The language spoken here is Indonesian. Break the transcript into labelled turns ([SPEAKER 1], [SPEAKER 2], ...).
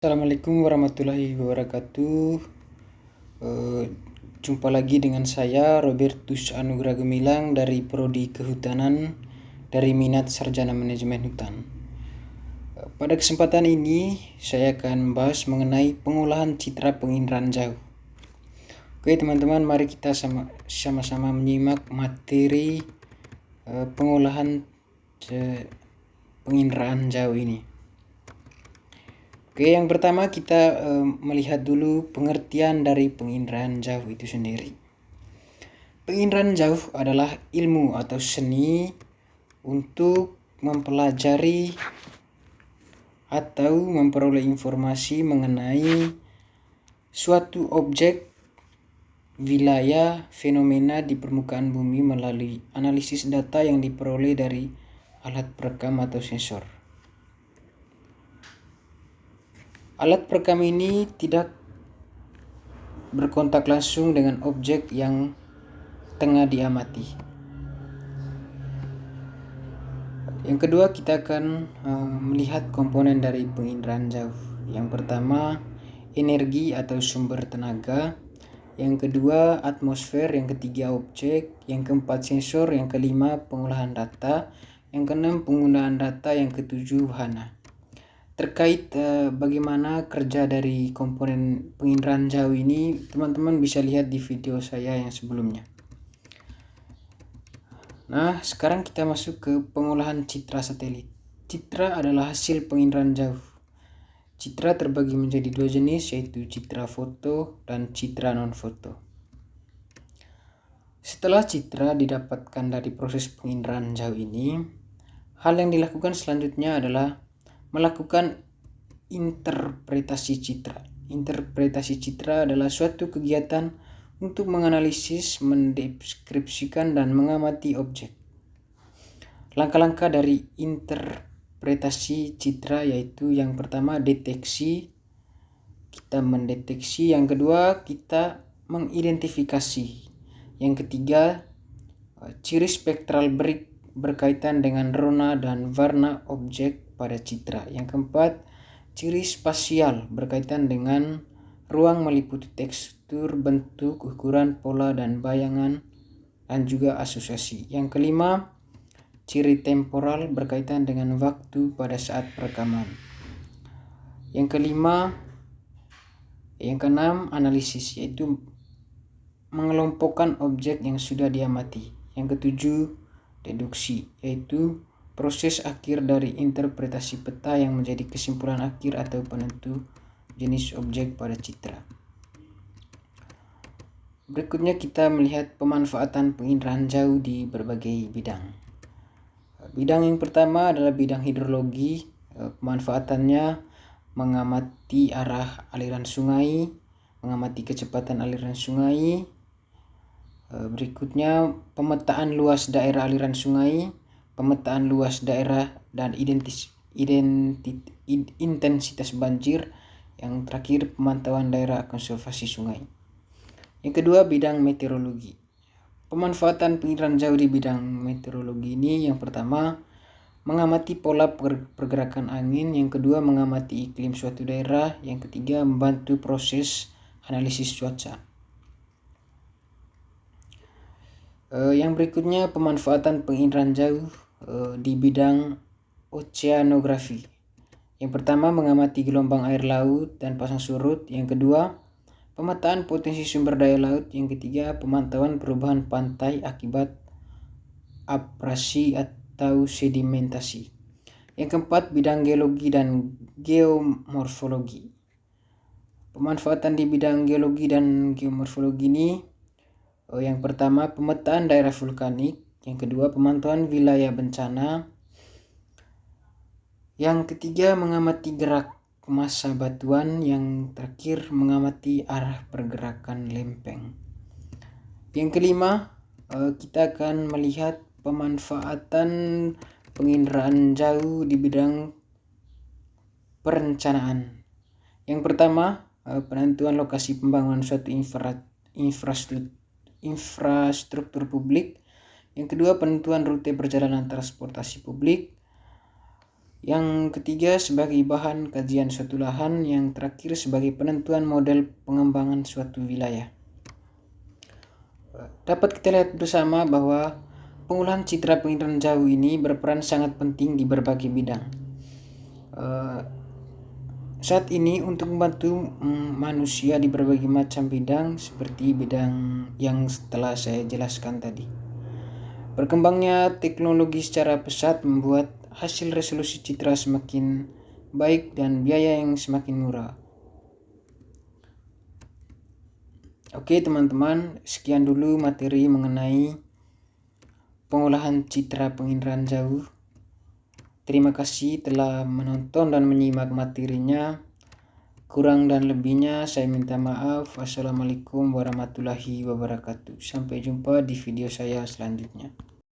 [SPEAKER 1] Assalamualaikum warahmatullahi wabarakatuh. Jumpa lagi dengan saya Robertus Anugrah Gemilang dari Prodi Kehutanan dari minat Sarjana Manajemen Hutan. Pada kesempatan ini saya akan membahas mengenai pengolahan citra penginderaan jauh. Oke teman-teman, mari kita sama-sama menyimak materi pengolahan penginderaan jauh ini. Oke, yang pertama kita melihat dulu pengertian dari penginderaan jauh itu sendiri. Penginderaan jauh adalah ilmu atau seni untuk mempelajari atau memperoleh informasi mengenai suatu objek, wilayah, fenomena di permukaan bumi melalui analisis data yang diperoleh dari alat perekam atau sensor. Alat perekam ini tidak berkontak langsung dengan objek yang tengah diamati. Yang kedua, kita akan melihat komponen dari penginderaan jauh. Yang pertama, energi atau sumber tenaga. Yang kedua, atmosfer. Yang ketiga, objek. Yang keempat, sensor. Yang kelima, pengolahan data. Yang keenam, penggunaan data. Yang ketujuh, wahana. Terkait bagaimana kerja dari komponen penginderaan jauh ini, teman-teman bisa lihat di video saya yang sebelumnya. Nah, sekarang kita masuk ke pengolahan citra satelit. Citra adalah hasil penginderaan jauh. Citra terbagi menjadi dua jenis, yaitu citra foto dan citra non-foto. Setelah citra didapatkan dari proses penginderaan jauh ini, hal yang dilakukan selanjutnya adalah melakukan interpretasi citra. Interpretasi citra adalah suatu kegiatan untuk menganalisis, mendeskripsikan, dan mengamati objek. Langkah-langkah dari interpretasi citra yaitu yang pertama deteksi, kita mendeteksi. Yang kedua kita mengidentifikasi. Yang ketiga ciri spektral berkaitan dengan rona dan warna objek pada citra. Yang keempat, ciri spasial berkaitan dengan ruang meliputi tekstur, bentuk, ukuran, pola, dan bayangan, dan juga asosiasi. Yang kelima, ciri temporal berkaitan dengan waktu pada saat perekaman. Yang keenam, analisis, yaitu mengelompokkan objek yang sudah diamati. Yang ketujuh, deduksi, yaitu proses akhir dari interpretasi peta yang menjadi kesimpulan akhir atau penentu jenis objek pada citra. Berikutnya kita melihat pemanfaatan penginderaan jauh di berbagai bidang. Bidang yang pertama adalah bidang hidrologi. Pemanfaatannya mengamati arah aliran sungai, mengamati kecepatan aliran sungai. Berikutnya pemetaan luas daerah aliran sungai, pemetaan luas daerah dan intensitas banjir. Yang terakhir, pemantauan daerah konservasi sungai. Yang kedua, bidang meteorologi. Pemanfaatan penginderaan jauh di bidang meteorologi ini, yang pertama mengamati pola pergerakan angin, yang kedua mengamati iklim suatu daerah, yang ketiga membantu proses analisis cuaca. Yang berikutnya pemanfaatan penginderaan jauh di bidang oceanografi. Yang pertama mengamati gelombang air laut dan pasang surut, yang kedua pemetaan potensi sumber daya laut, yang ketiga pemantauan perubahan pantai akibat abrasi atau sedimentasi. Yang keempat bidang geologi dan geomorfologi. Pemanfaatan di bidang geologi dan geomorfologi ini, yang pertama pemetaan daerah vulkanik, yang kedua pemantauan wilayah bencana, yang ketiga mengamati gerak massa batuan, yang terakhir mengamati arah pergerakan lempeng. Yang kelima, kita akan melihat pemanfaatan penginderaan jauh di bidang perencanaan. Yang pertama, penentuan lokasi pembangunan suatu infrastruktur publik. Yang kedua, penentuan rute perjalanan transportasi publik. Yang ketiga sebagai bahan kajian suatu lahan. Yang terakhir sebagai penentuan model pengembangan suatu wilayah. Dapat kita lihat bersama bahwa pengolahan citra penginderaan jauh ini berperan sangat penting di berbagai bidang. Saat ini untuk membantu manusia di berbagai macam bidang seperti bidang yang telah saya jelaskan tadi. Berkembangnya teknologi secara pesat membuat hasil resolusi citra semakin baik dan biaya yang semakin murah. Oke teman-teman, sekian dulu materi mengenai pengolahan citra penginderaan jauh. Terima kasih telah menonton dan menyimak materinya. Kurang dan lebihnya saya minta maaf. Wassalamualaikum warahmatullahi wabarakatuh. Sampai jumpa di video saya selanjutnya.